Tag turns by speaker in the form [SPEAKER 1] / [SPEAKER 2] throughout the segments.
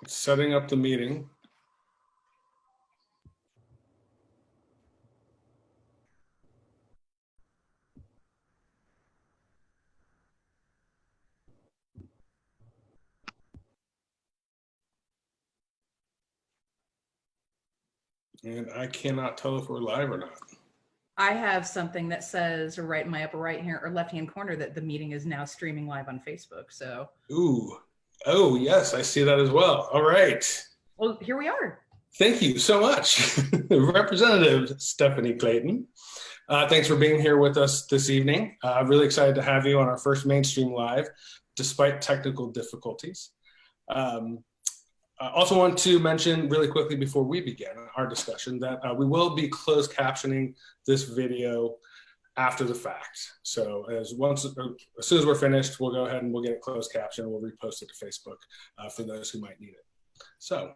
[SPEAKER 1] Setting up the meeting. And I cannot tell if we're live or not.
[SPEAKER 2] I have something that says right in my upper right hand or left hand corner that the meeting is now streaming live on Facebook. So,
[SPEAKER 1] ooh, oh yes, I see that as well. All right.
[SPEAKER 2] Well, here we are.
[SPEAKER 1] Thank you so much, Representative Stephanie Clayton. Thanks for being here with us this evening. Really excited to have you on our first mainstream live, despite technical difficulties. I also want to mention really quickly before we begin our discussion that we will be closed captioning this video after the fact. So as soon as we're finished, we'll go ahead and we'll get it closed captioned. We'll repost it to Facebook for those who might need it. So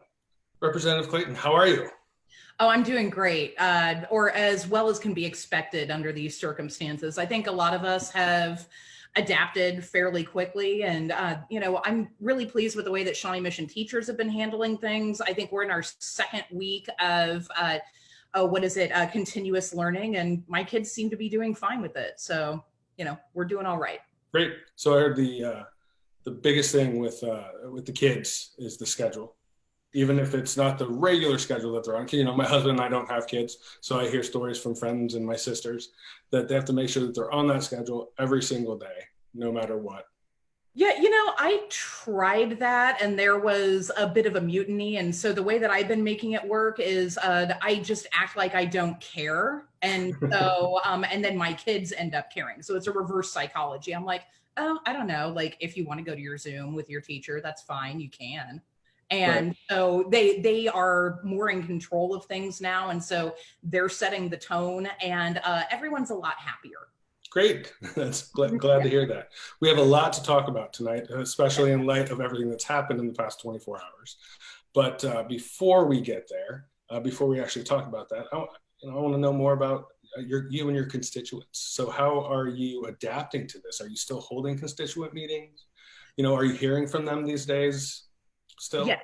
[SPEAKER 1] Representative Clayton, how are you?
[SPEAKER 2] Oh, I'm doing great, or as well as can be expected under these circumstances. I think a lot of us have adapted fairly quickly. And, I'm really pleased with the way that Shawnee Mission teachers have been handling things. I think we're in our second week of, continuous learning, and my kids seem to be doing fine with it. So, we're doing all right.
[SPEAKER 1] Great. So I heard the biggest thing with the kids is the schedule. Even if it's not the regular schedule that they're on. My husband and I don't have kids, so I hear stories from friends and my sisters that they have to make sure that they're on that schedule every single day, no matter what.
[SPEAKER 2] Yeah, I tried that and there was a bit of a mutiny. And so the way that I've been making it work is I just act like I don't care. And so, and then my kids end up caring. So it's a reverse psychology. I'm like, oh, I don't know. Like if you want to go to your Zoom with your teacher, that's fine. You can. And right. So they are more in control of things now. And so they're setting the tone and everyone's a lot happier.
[SPEAKER 1] Great. That's glad to hear that. We have a lot to talk about tonight, especially in light of everything that's happened in the past 24 hours. But before we get there, before we actually talk about that, I want to know more about you and your constituents. So how are you adapting to this? Are you still holding constituent meetings? Are you hearing from them these days? Still?
[SPEAKER 2] Yes.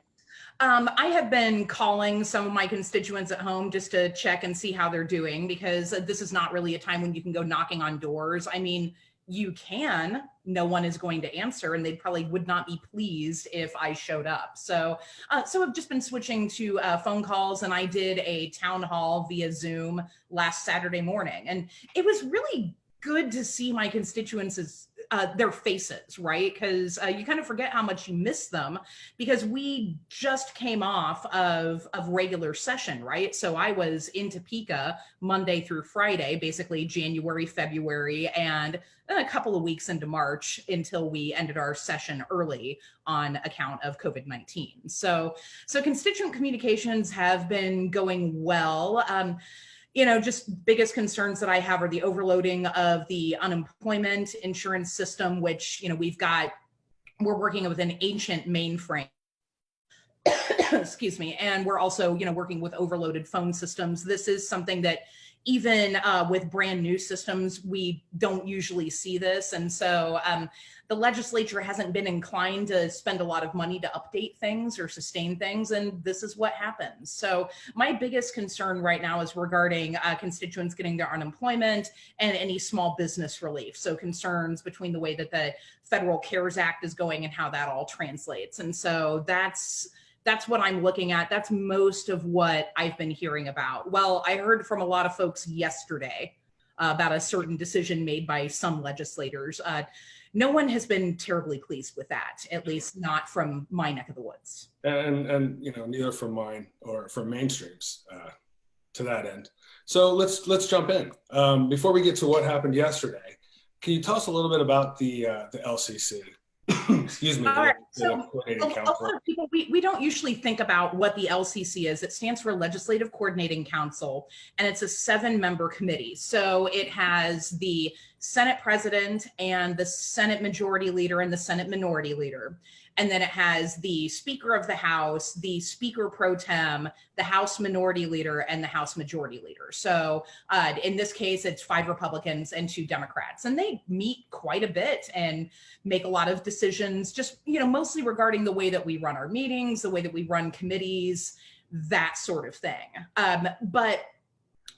[SPEAKER 2] I have been calling some of my constituents at home just to check and see how they're doing, because this is not really a time when you can go knocking on doors. I mean, you can, no one is going to answer, and they probably would not be pleased if I showed up. So I've just been switching to phone calls, and I did a town hall via Zoom last Saturday morning. And it was really good to see my constituents' their faces, right? Because you kind of forget how much you miss them, because we just came off of regular session, right? So I was in Topeka Monday through Friday, basically January, February, and then a couple of weeks into March until we ended our session early on account of COVID-19. So constituent communications have been going well. Just biggest concerns that I have are the overloading of the unemployment insurance system, which, we're working with an ancient mainframe. Excuse me. And we're also, working with overloaded phone systems. This is something that even with brand new systems, we don't usually see this. And so the legislature hasn't been inclined to spend a lot of money to update things or sustain things. And this is what happens. So my biggest concern right now is regarding constituents getting their unemployment and any small business relief. So concerns between the way that the Federal CARES Act is going and how that all translates. And so that's what I'm looking at. That's most of what I've been hearing about. Well, I heard from a lot of folks yesterday about a certain decision made by some legislators. No one has been terribly pleased with that, at least not from my neck of the woods.
[SPEAKER 1] And neither from mine or from mainstreams to that end. So let's jump in. Before we get to what happened yesterday, can you tell us a little bit about the LCC? Excuse me.
[SPEAKER 2] All right. So a lot of people, we don't usually think about what the LCC is. It stands for Legislative Coordinating Council, and it's a 7-member committee. So it has the Senate President and the Senate Majority Leader and the Senate Minority Leader. And then it has the Speaker of the House, the Speaker pro tem, the House Minority Leader, and the House Majority Leader. So in this case, it's 5 Republicans and 2 Democrats. And they meet quite a bit and make a lot of decisions, just, mostly regarding the way that we run our meetings, the way that we run committees, that sort of thing. But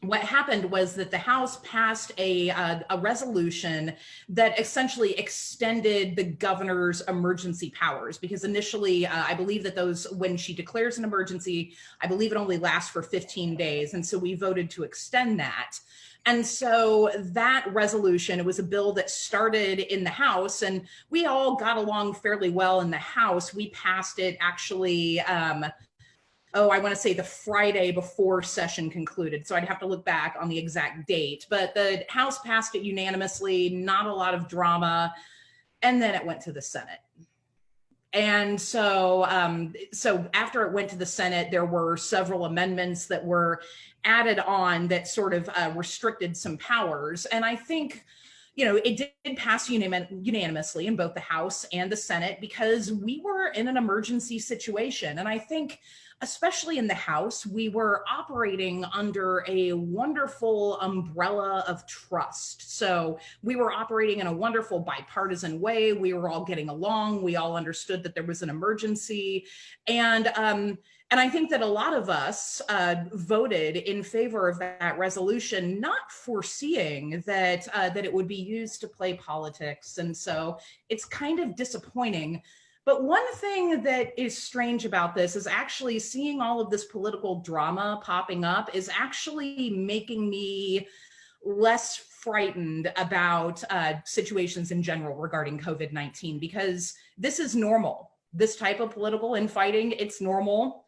[SPEAKER 2] what happened was that the House passed a resolution that essentially extended the governor's emergency powers, because initially, I believe that when she declares an emergency, I believe it only lasts for 15 days. And so we voted to extend that. And so that resolution, it was a bill that started in the House, and we all got along fairly well in the House. We passed it actually, I want to say the Friday before session concluded. So I'd have to look back on the exact date, but the House passed it unanimously, not a lot of drama. And then it went to the Senate. And so after it went to the Senate, there were several amendments that were added on that sort of restricted some powers. And I think, it did pass unanimously in both the House and the Senate because we were in an emergency situation. And I think, especially in the House, we were operating under a wonderful umbrella of trust. So we were operating in a wonderful bipartisan way. We were all getting along. We all understood that there was an emergency. And I think that a lot of us voted in favor of that resolution, not foreseeing that it would be used to play politics. And so it's kind of disappointing. But one thing that is strange about this is actually seeing all of this political drama popping up is actually making me less frightened about situations in general regarding COVID-19, because this is normal. This type of political infighting, it's normal.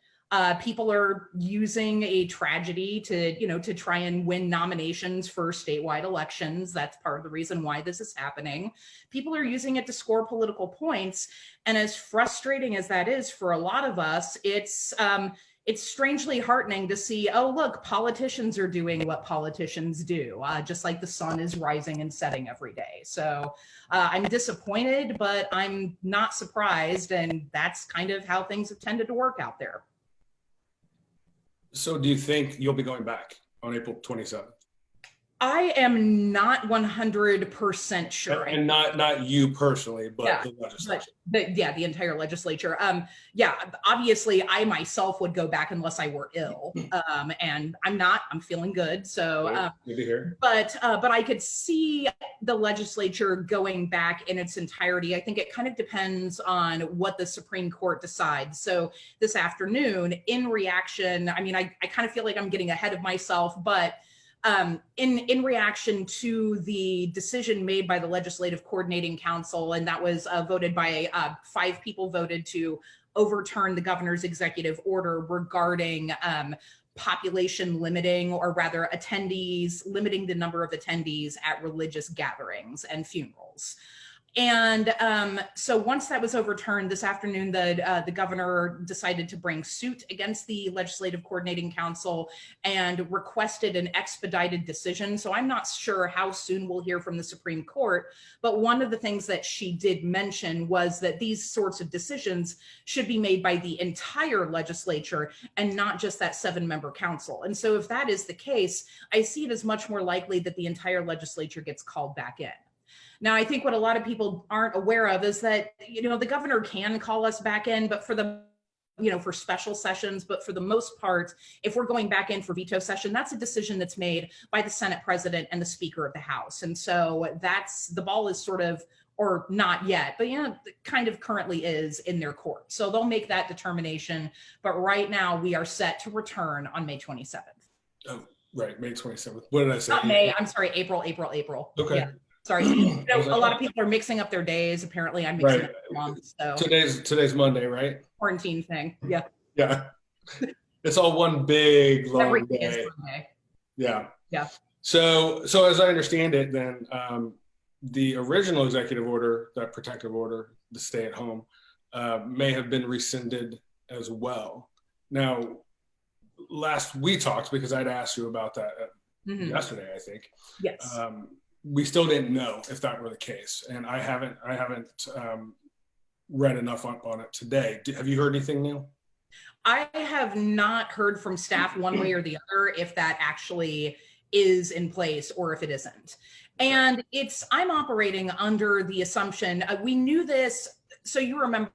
[SPEAKER 2] People are using a tragedy to try and win nominations for statewide elections. That's part of the reason why this is happening. People are using it to score political points. And as frustrating as that is for a lot of us, it's strangely heartening to see, oh, look, politicians are doing what politicians do, just like the sun is rising and setting every day. So I'm disappointed, but I'm not surprised. And that's kind of how things have tended to work out there.
[SPEAKER 1] So do you think you'll be going back on April 27th?
[SPEAKER 2] I am not 100% sure.
[SPEAKER 1] And not you personally, but the legislature.
[SPEAKER 2] The entire legislature. Obviously I myself would go back unless I were ill. And I'm not, I'm feeling good. So,
[SPEAKER 1] good to hear.
[SPEAKER 2] But I could see the legislature going back in its entirety. I think it kind of depends on what the Supreme Court decides. So this afternoon, in reaction, I mean, I kind of feel like I'm getting ahead of myself, but in reaction to the decision made by the Legislative Coordinating Council, and that was voted by 5 people voted to overturn the governor's executive order regarding population limiting, or rather attendees, limiting the number of attendees at religious gatherings and funerals. And so once that was overturned this afternoon, the governor decided to bring suit against the Legislative Coordinating Council and requested an expedited decision. So I'm not sure how soon we'll hear from the Supreme Court, but one of the things that she did mention was that these sorts of decisions should be made by the entire legislature and not just that 7-member council. And so if that is the case, I see it as much more likely that the entire legislature gets called back in. Now, I think what a lot of people aren't aware of is that, the governor can call us back in, but for special sessions, but for the most part, if we're going back in for veto session, that's a decision that's made by the Senate president and the Speaker of the House. And so the ball is sort of, or not yet, but kind of currently is in their court. So they'll make that determination. But right now we are set to return on May 27th.
[SPEAKER 1] Oh, right. May 27th. What did I say?
[SPEAKER 2] Not May, I'm sorry, April. Okay. Yeah. Sorry, a lot of people are mixing up their days. Apparently, I'm mixing up the months. So
[SPEAKER 1] today's Monday, right?
[SPEAKER 2] Quarantine thing. Yeah.
[SPEAKER 1] Yeah. It's all one big long
[SPEAKER 2] Everything
[SPEAKER 1] day.
[SPEAKER 2] is Monday.
[SPEAKER 1] Yeah.
[SPEAKER 2] Yeah.
[SPEAKER 1] So as I understand it, then the original executive order, that protective order, the stay at home, may have been rescinded as well. Now, last we talked, because I'd asked you about that yesterday, I think.
[SPEAKER 2] Yes.
[SPEAKER 1] We still didn't know if that were the case, and I haven't read enough up on it today. Have you heard anything new?
[SPEAKER 2] I have not heard from staff one way or the other if that actually is in place or if it isn't. And I'm operating under the assumption, we knew this. So you remember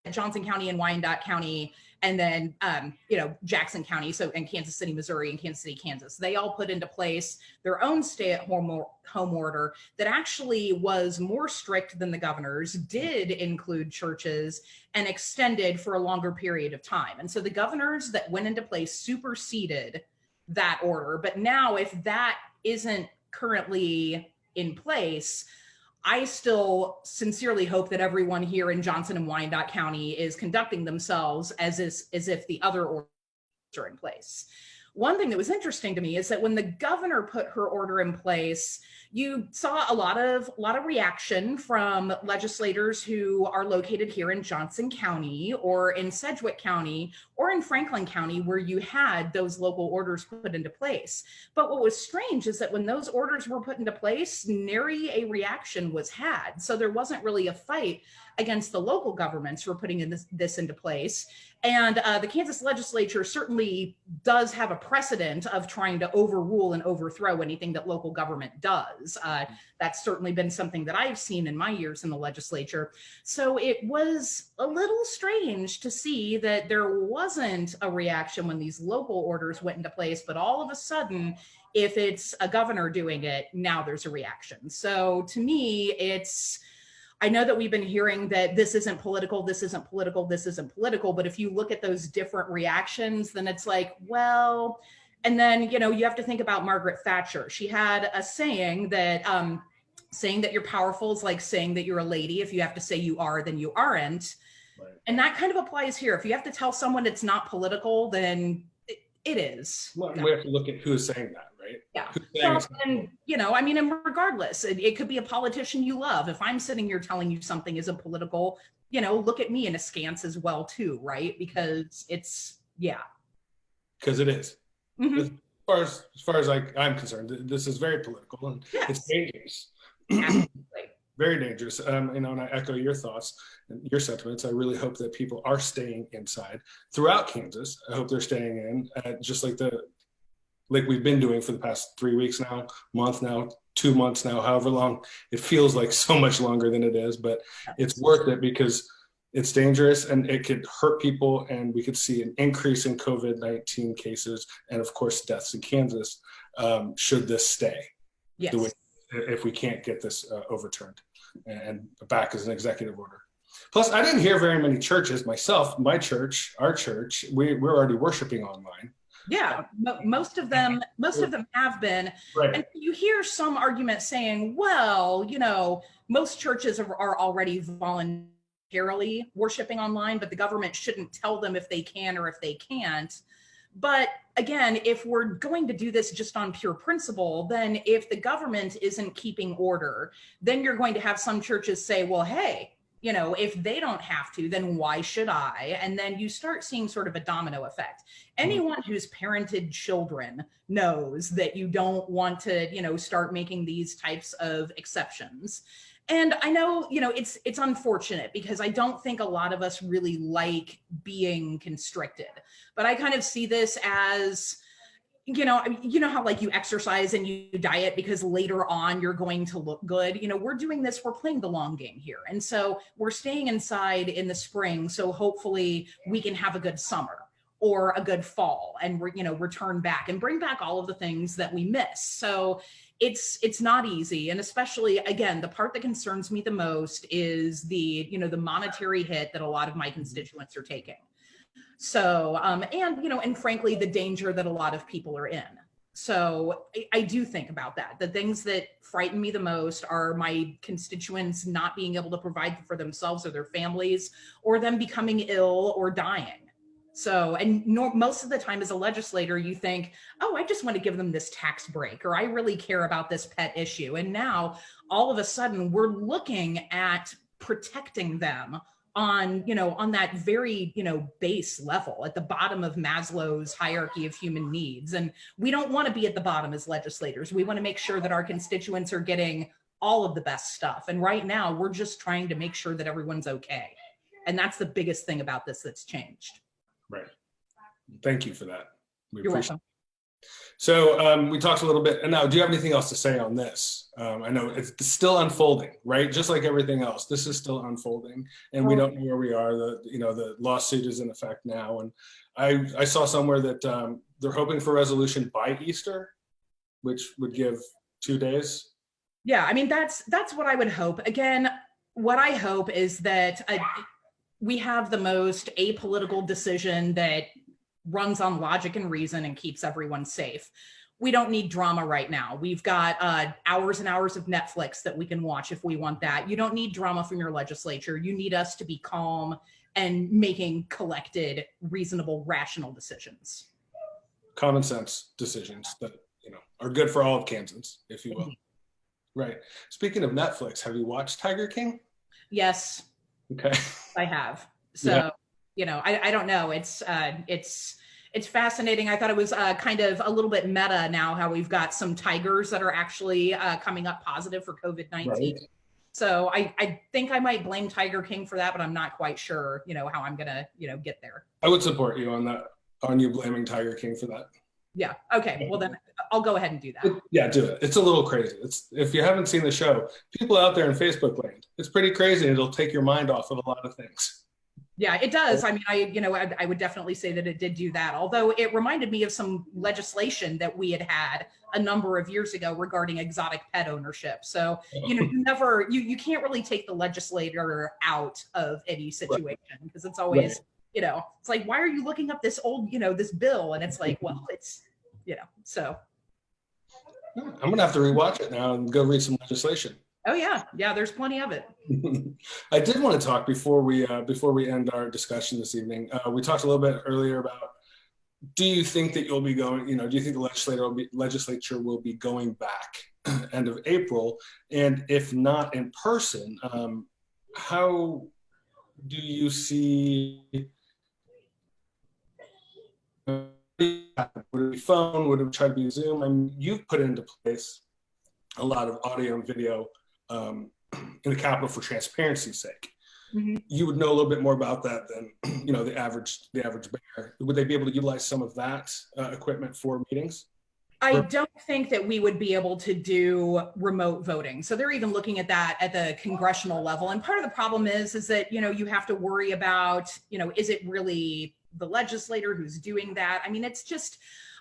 [SPEAKER 2] Johnson County and Wyandotte County, and then Jackson County, so and Kansas City, Missouri, and Kansas City, Kansas. They all put into place their own stay-at-home order that actually was more strict than the governor's, did include churches, and extended for a longer period of time. And so the governors that went into place superseded that order. But now, if that isn't currently in place, I still sincerely hope that everyone here in Johnson and Wyandotte County is conducting themselves as if the other orders are in place. One thing that was interesting to me is that when the governor put her order in place, you saw a lot of reaction from legislators who are located here in Johnson County or in Sedgwick County or in Franklin County, where you had those local orders put into place. But what was strange is that when those orders were put into place, nary a reaction was had. So there wasn't really a fight against the local governments for putting this into place. And the Kansas legislature certainly does have a precedent of trying to overrule and overthrow anything that local government does. That's certainly been something that I've seen in my years in the legislature. So it was a little strange to see that there wasn't a reaction when these local orders went into place, but all of a sudden, if it's a governor doing it, now there's a reaction. So to me, I know that we've been hearing that this isn't political, this isn't political, this isn't political, but if you look at those different reactions, then it's like, well, and then, you have to think about Margaret Thatcher. She had a saying that you're powerful is like saying that you're a lady. If you have to say you are, then you aren't. Right. And that kind of applies here. If you have to tell someone it's not political, then it is.
[SPEAKER 1] Well, we have to look at who's saying that. Right?
[SPEAKER 2] Yeah. Well, and regardless, it could be a politician you love. If I'm sitting here telling you something isn't political, look at me in askance as well too, right? Because
[SPEAKER 1] because it is.
[SPEAKER 2] Mm-hmm.
[SPEAKER 1] As far as I'm concerned, this is very political and it's dangerous. Very dangerous. And I echo your thoughts and your sentiments. I really hope that people are staying inside throughout Kansas. I hope they're staying in, just like we've been doing for the past 3 weeks now, month now, 2 months now, however long. It feels like so much longer than it is, but it's worth it because it's dangerous and it could hurt people. And we could see an increase in COVID-19 cases and, of course, deaths in Kansas should this stay.
[SPEAKER 2] Yes.
[SPEAKER 1] If we can't get this overturned and back as an executive order. Plus, I didn't hear very many churches myself, my church, our church, we're already worshiping online.
[SPEAKER 2] Yeah, most of them have been. Right. And you hear some argument saying, well, most churches are already voluntarily worshiping online, but the government shouldn't tell them if they can or if they can't. But again, if we're going to do this just on pure principle, then if the government isn't keeping order, then you're going to have some churches say, well, hey, if they don't have to, then why should I? And then you start seeing sort of a domino effect. Anyone who's parented children knows that you don't want to, start making these types of exceptions. And I know, it's unfortunate because I don't think a lot of us really like being constricted, but I kind of see this as, how like you exercise and you diet because later on you're going to look good. We're doing this, we're playing the long game here. And so we're staying inside in the spring. So hopefully we can have a good summer or a good fall and return back and bring back all of the things that we miss. So it's not easy. And especially, again, the part that concerns me the most is the monetary hit that a lot of my constituents are taking. So, and frankly, the danger that a lot of people are in. So I do think about that. The things that frighten me the most are my constituents not being able to provide for themselves or their families, or them becoming ill or dying. So, and most of the time as a legislator, you think, oh, I just want to give them this tax break, or I really care about this pet issue. And now all of a sudden we're looking at protecting them on that very, base level at the bottom of Maslow's hierarchy of human needs. And we don't want to be at the bottom as legislators. We want to make sure that our constituents are getting all of the best stuff. And right now we're just trying to make sure that everyone's okay. And that's the biggest thing about this that's changed.
[SPEAKER 1] Right. Thank you for that.
[SPEAKER 2] You're welcome.
[SPEAKER 1] So we talked a little bit, and now do you have anything else to say on this? I know it's still unfolding, right? Just like everything else, this is still unfolding, and we don't know where we are. The lawsuit is in effect now, and I saw somewhere that they're hoping for resolution by Easter, which would give 2 days.
[SPEAKER 2] Yeah, I mean that's what I would hope. Again, what I hope is that we have the most apolitical decision that runs on logic and reason and keeps everyone safe. We don't need drama right now. We've got hours and hours of Netflix that we can watch if we want that. You don't need drama from your legislature. You need us to be calm and making collected, reasonable, rational decisions.
[SPEAKER 1] Common sense decisions that are good for all of Kansans, if you will. Right. Speaking of Netflix, have you watched Tiger King?
[SPEAKER 2] Yes.
[SPEAKER 1] Okay.
[SPEAKER 2] I have. So, yeah. I don't know. It's fascinating. I thought it was kind of a little bit meta now how we've got some tigers that are actually coming up positive for COVID-19. Right. So I think I might blame Tiger King for that, but I'm not quite sure, how I'm going to, get there.
[SPEAKER 1] I would support you on that, on you blaming Tiger King for that.
[SPEAKER 2] Yeah. Okay. Well, then I'll go ahead and do that.
[SPEAKER 1] Yeah, do it. It's a little crazy. If you haven't seen the show, people out there in Facebook land, it's pretty crazy. It'll take your mind off of a lot of things.
[SPEAKER 2] Yeah, it does. I mean, I would definitely say that it did do that. Although it reminded me of some legislation that we had a number of years ago regarding exotic pet ownership. So, you can't really take the legislator out of any situation because it's always, it's like, why are you looking up this old, this bill? And it's like, well, it's, so.
[SPEAKER 1] I'm going to have to rewatch it now and go read some legislation.
[SPEAKER 2] Oh yeah. Yeah. There's plenty of it.
[SPEAKER 1] I did want to talk before we end our discussion this evening. We talked a little bit earlier about, do you think that you'll be going, do you think the legislature will be going back end of April? And if not in person, how do you see, would it be phone? Would it try to be Zoom? I mean, you've put into place a lot of audio and video in the Capitol for transparency's sake. Mm-hmm. You would know a little bit more about that than the average bear. Would they be able to utilize some of that equipment for meetings?
[SPEAKER 2] I don't think that we would be able to do remote voting. So they're even looking at that at the congressional level. And part of the problem is that you have to worry about is it really the legislator who's doing that? I mean, it's just.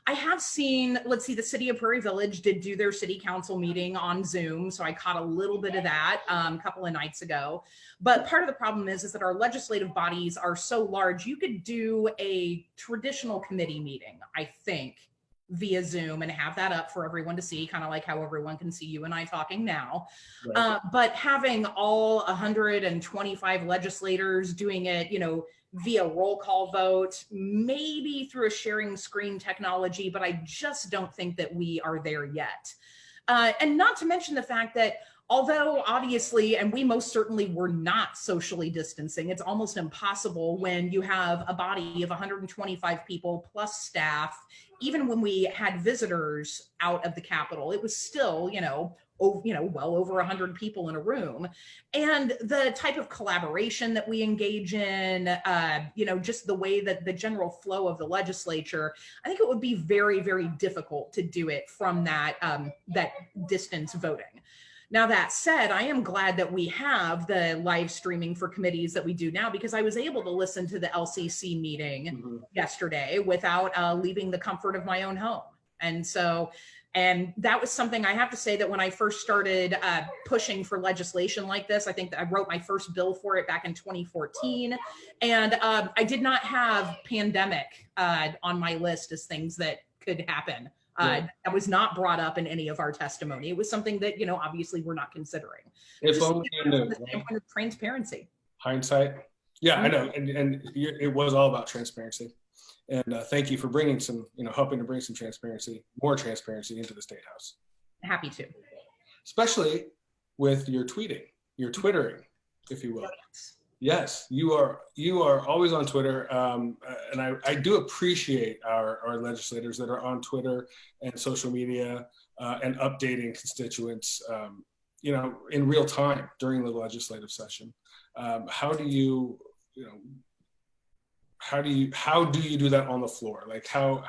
[SPEAKER 2] I have seen, the city of Prairie Village did do their city council meeting on Zoom. So I caught a little bit of that a couple of nights ago. But part of the problem is that our legislative bodies are so large. You could do a traditional committee meeting, I think, via Zoom and have that up for everyone to see, kind of like how everyone can see you and I talking now. Right. But having all 125 legislators doing it, via roll call vote, maybe through a sharing screen technology, but I just don't think that we are there yet. And not to mention the fact that although obviously, and we most certainly were not socially distancing, it's almost impossible when you have a body of 125 people plus staff. Even when we had visitors out of the Capitol, it was still, well over 100 people in a room. And the type of collaboration that we engage in, just the way that the general flow of the legislature, I think it would be very, very difficult to do it from that distance voting. Now, that said, I am glad that we have the live streaming for committees that we do now, because I was able to listen to the LCC meeting yesterday without leaving the comfort of my own home. And that was something I have to say that when I first started pushing for legislation like this, I think that I wrote my first bill for it back in 2014. And I did not have pandemic on my list as things that could happen. That was not brought up in any of our testimony. It was something that, obviously we're not considering.
[SPEAKER 1] If only you knew,
[SPEAKER 2] right? Transparency.
[SPEAKER 1] Hindsight. Yeah, I know. And it was all about transparency. And thank you for bringing some, helping to bring some more transparency into the State House.
[SPEAKER 2] Happy to.
[SPEAKER 1] Especially with your tweeting, your Twittering, if you will. Yes, you are always on Twitter, and I do appreciate our legislators that are on Twitter and social media and updating constituents in real time during the legislative session. How do you, how do you do that on the floor? Like how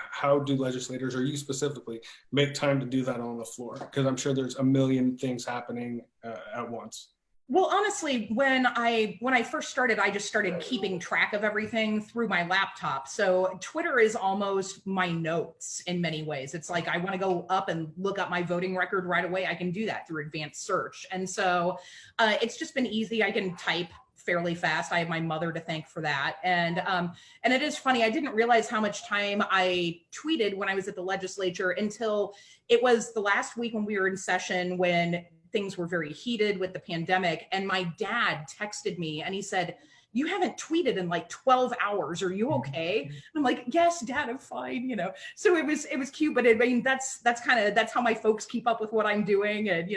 [SPEAKER 1] do legislators, or you specifically, make time to do that on the floor? Because I'm sure there's a million things happening at once.
[SPEAKER 2] Well, honestly, when I first started, I just started keeping track of everything through my laptop. So Twitter is almost my notes in many ways. It's like I want to go up and look up my voting record right away. I can do that through advanced search. And so it's just been easy. I can type fairly fast. I have my mother to thank for that. And it is funny. I didn't realize how much time I tweeted when I was at the legislature until it was the last week when we were in session, when things were very heated with the pandemic. And my dad texted me and he said, "You haven't tweeted in like 12 hours. Are you okay?" And I'm like, "Yes, Dad, I'm fine." So it was cute, but that's how my folks keep up with what I'm doing. And,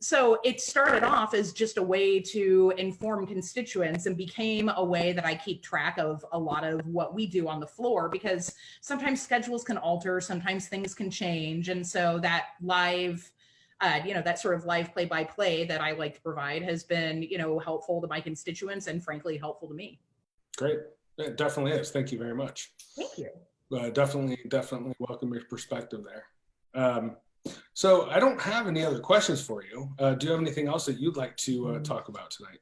[SPEAKER 2] so it started off as just a way to inform constituents and became a way that I keep track of a lot of what we do on the floor, because sometimes schedules can alter, sometimes things can change. And so that live that sort of live play-by-play that I like to provide has been, helpful to my constituents and frankly helpful to me.
[SPEAKER 1] Great. It definitely is. Thank you very much.
[SPEAKER 2] Thank you.
[SPEAKER 1] Definitely welcome your perspective there. So I don't have any other questions for you. Do you have anything else that you'd like to talk about tonight?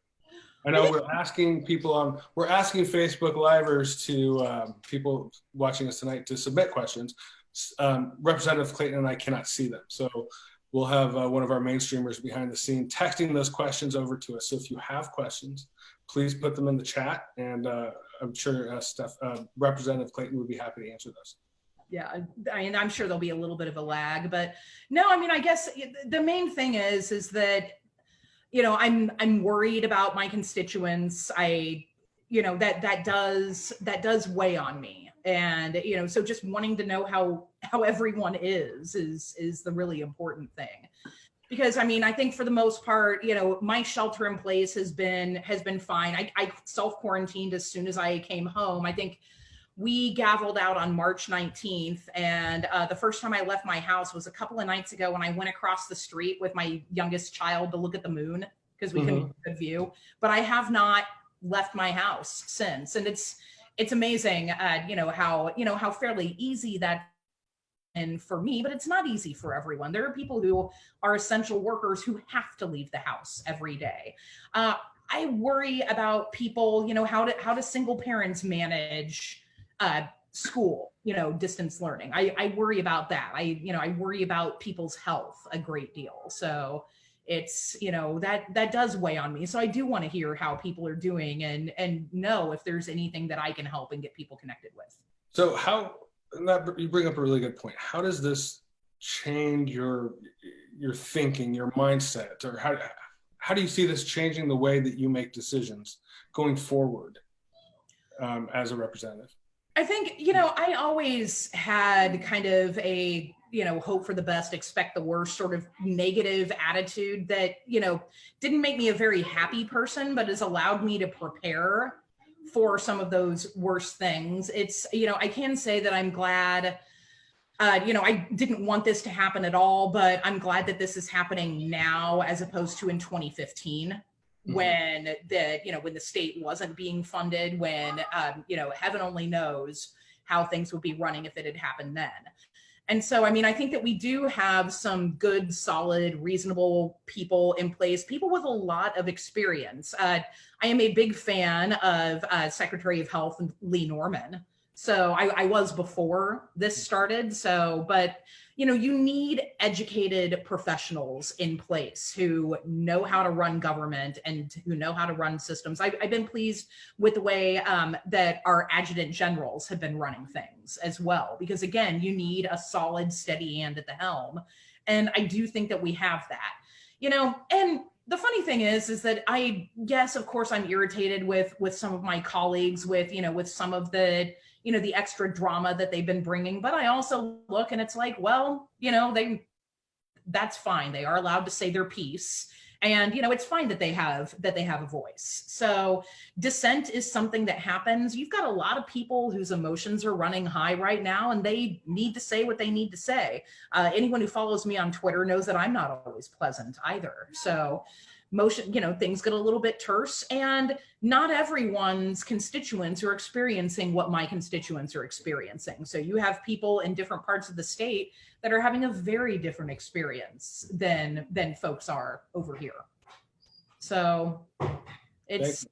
[SPEAKER 1] I know we're asking Facebook Livers to people watching us tonight to submit questions. Representative Clayton and I cannot see them. So we'll have one of our mainstreamers behind the scene texting those questions over to us. So if you have questions, please put them in the chat, and I'm sure Representative Clayton would be happy to answer those.
[SPEAKER 2] Yeah, I'm sure there'll be a little bit of a lag, but no, I guess the main thing is that, I'm worried about my constituents. That does weigh on me. And, so just wanting to know how everyone is the really important thing. Because I think for the most part, my shelter in place has been fine. I self-quarantined as soon as I came home. I think we gavelled out on March 19th. And the first time I left my house was a couple of nights ago when I went across the street with my youngest child to look at the moon, because we couldn't get a good view. But I have not left my house since. And it's amazing, how fairly easy that and for me, but it's not easy for everyone. There are people who are essential workers who have to leave the house every day. I worry about people, how do single parents manage school, distance learning. I worry about that. I worry about people's health a great deal. So it's, that does weigh on me. So I do want to hear how people are doing and know if there's anything that I can help and get people connected with.
[SPEAKER 1] So you bring up a really good point. How does this change your thinking, your mindset, or how do you see this changing the way that you make decisions going forward as a representative?
[SPEAKER 2] I think, I always had kind of a, hope for the best, expect the worst sort of negative attitude that, didn't make me a very happy person, but has allowed me to prepare for some of those worst things. It's, I can say that I'm glad, I didn't want this to happen at all, but I'm glad that this is happening now as opposed to in 2015. When the state wasn't being funded, when, heaven only knows how things would be running if it had happened then. And so, I think that we do have some good, solid, reasonable people in place, people with a lot of experience. I am a big fan of Secretary of Health Lee Norman. So I was before this started. So, but, you need educated professionals in place who know how to run government and who know how to run systems. I've been pleased with the way that our adjutant generals have been running things as well, because again, you need a solid, steady hand at the helm. And I do think that we have that, and the funny thing is that yes, of course, I'm irritated with some of my colleagues with some of the, the extra drama that they've been bringing. But I also look and it's like, well, that's fine. They are allowed to say their piece. And it's fine that they have a voice. So dissent is something that happens. You've got a lot of people whose emotions are running high right now, and they need to say what they need to say. Anyone who follows me on Twitter knows that I'm not always pleasant either. So things get a little bit terse, and not everyone's constituents are experiencing what my constituents are experiencing. So you have people in different parts of the state that are having a very different experience than folks are over here. So it's,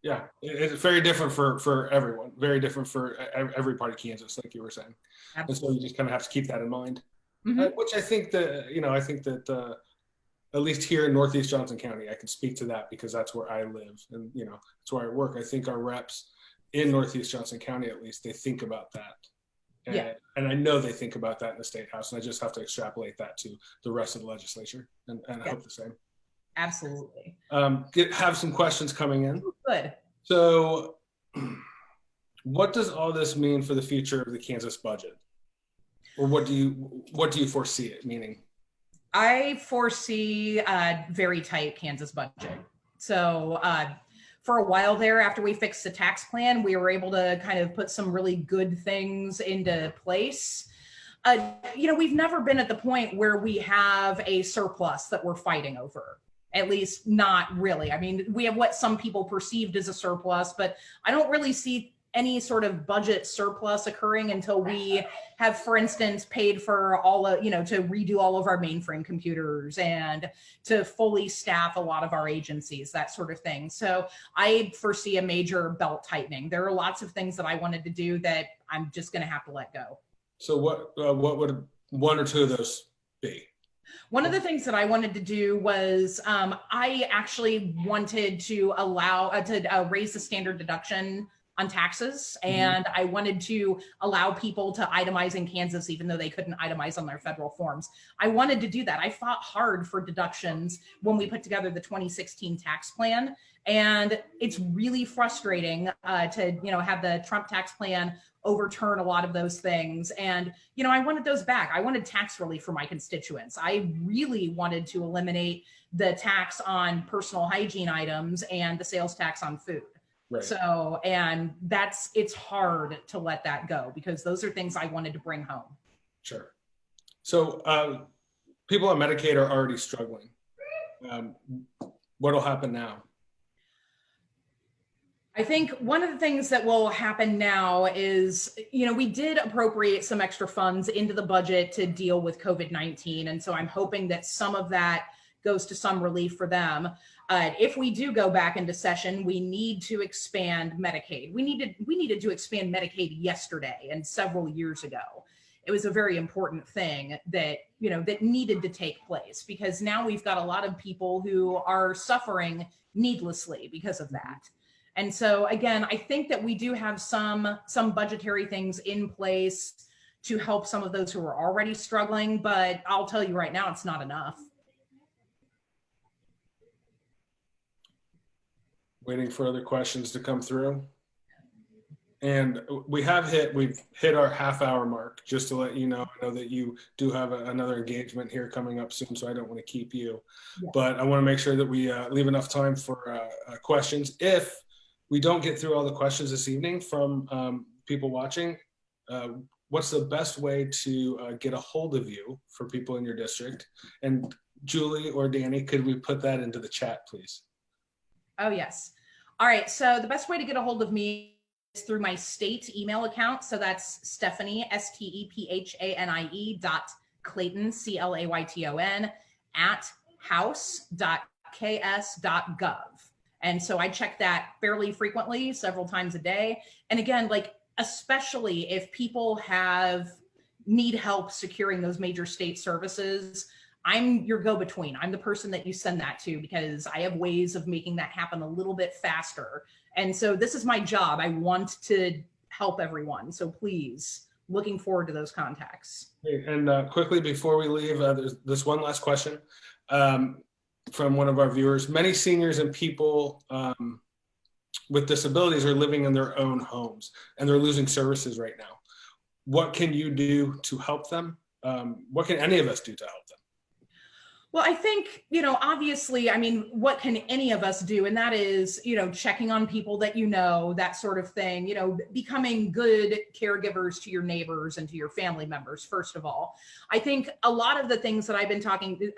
[SPEAKER 1] Yeah, it's very different for everyone, very different for every part of Kansas, like you were saying. Absolutely. And so you just kind of have to keep that in mind, which I think that, at least here in Northeast Johnson County, I can speak to that because that's where I live and, that's where I work. I think our reps in Northeast Johnson County, at least, they think about that. And I know they think about that in the State House, and I just have to extrapolate that to the rest of the legislature, and I hope the same.
[SPEAKER 2] Absolutely.
[SPEAKER 1] Have some questions coming in.
[SPEAKER 2] Good.
[SPEAKER 1] So what does all this mean for the future of the Kansas budget? Or what do you foresee it meaning?
[SPEAKER 2] I foresee a very tight Kansas budget. So for a while there, after we fixed the tax plan, we were able to kind of put some really good things into place. We've never been at the point where we have a surplus that we're fighting over. At least not really. I mean, we have what some people perceived as a surplus, but I don't really see any sort of budget surplus occurring until we have, for instance, paid for all of, to redo all of our mainframe computers and to fully staff a lot of our agencies, that sort of thing. So I foresee a major belt tightening. There are lots of things that I wanted to do that I'm just going to have to let go.
[SPEAKER 1] So what would one or two of those be?
[SPEAKER 2] One of the things that I wanted to do was I actually wanted to allow to raise the standard deduction on taxes. And I wanted to allow people to itemize in Kansas, even though they couldn't itemize on their federal forms. I wanted to do that. I fought hard for deductions when we put together the 2016 tax plan. And it's really frustrating to, have the Trump tax plan overturn a lot of those things. And, I wanted those back. I wanted tax relief for my constituents. I really wanted to eliminate the tax on personal hygiene items and the sales tax on food. Right. So, and it's hard to let that go because those are things I wanted to bring home.
[SPEAKER 1] Sure. So people on Medicaid are already struggling. What'll happen now?
[SPEAKER 2] I think one of the things that will happen now is, we did appropriate some extra funds into the budget to deal with COVID-19. And so I'm hoping that some of that goes to some relief for them. If we do go back into session, we need to expand Medicaid. We needed to expand Medicaid yesterday and several years ago. It was a very important thing that, that needed to take place because now we've got a lot of people who are suffering needlessly because of that. And so again, I think that we do have some budgetary things in place to help some of those who are already struggling, but I'll tell you right now, it's not enough.
[SPEAKER 1] Waiting for other questions to come through. And we've hit our half-hour mark, just to let you know. I know that you do have another engagement here coming up soon, so I don't want to keep you. Yeah. But I want to make sure that we leave enough time for questions. If we don't get through all the questions this evening from people watching, what's the best way to get a hold of you for people in your district? And Julie or Danny, could we put that into the chat, please?
[SPEAKER 2] Oh, yes. All right. So the best way to get a hold of me is through my state email account. So that's Stephanie, STEPHANIE .Clayton, CLAYTON @house.ks.gov. And so I check that fairly frequently, several times a day. And again, especially if people need help securing those major state services, I'm your go-between. I'm the person that you send that to because I have ways of making that happen a little bit faster. And so this is my job. I want to help everyone. So please, looking forward to those contacts.
[SPEAKER 1] And quickly before we leave, there's this one last question from one of our viewers. Many seniors and people with disabilities are living in their own homes and they're losing services right now. What can you do to help them? What can any of us do to help them?
[SPEAKER 2] Well, I think, obviously, I mean, what can any of us do? And that is, checking on people that that sort of thing, becoming good caregivers to your neighbors and to your family members, first of all. I think a lot of the things that I've been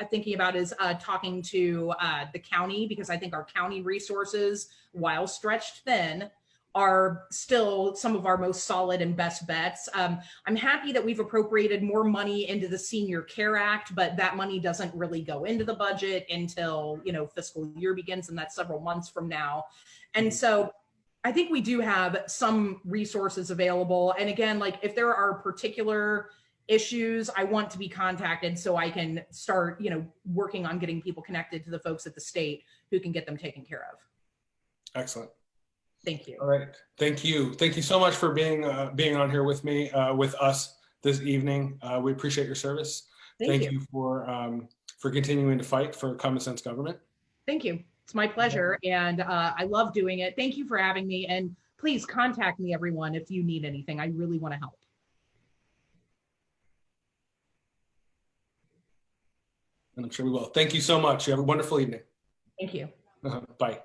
[SPEAKER 2] thinking about is talking to the county, because I think our county resources, while stretched thin, are still some of our most solid and best bets. I'm happy that we've appropriated more money into the Senior Care Act, but that money doesn't really go into the budget until, fiscal year begins, and that's several months from now. And so I think we do have some resources available. And again, like if there are particular issues, I want to be contacted so I can start, working on getting people connected to the folks at the state who can get them taken care of.
[SPEAKER 1] Excellent.
[SPEAKER 2] Thank you.
[SPEAKER 1] All right. Thank you. Thank you so much for being on here with me, with us this evening. We appreciate your service. Thank you for continuing to fight for common sense government.
[SPEAKER 2] Thank you. It's my pleasure. And I love doing it. Thank you for having me. And please contact me, everyone, if you need anything. I really want to help.
[SPEAKER 1] And I'm sure we will. Thank you so much. You have a wonderful evening.
[SPEAKER 2] Thank you.
[SPEAKER 1] Bye.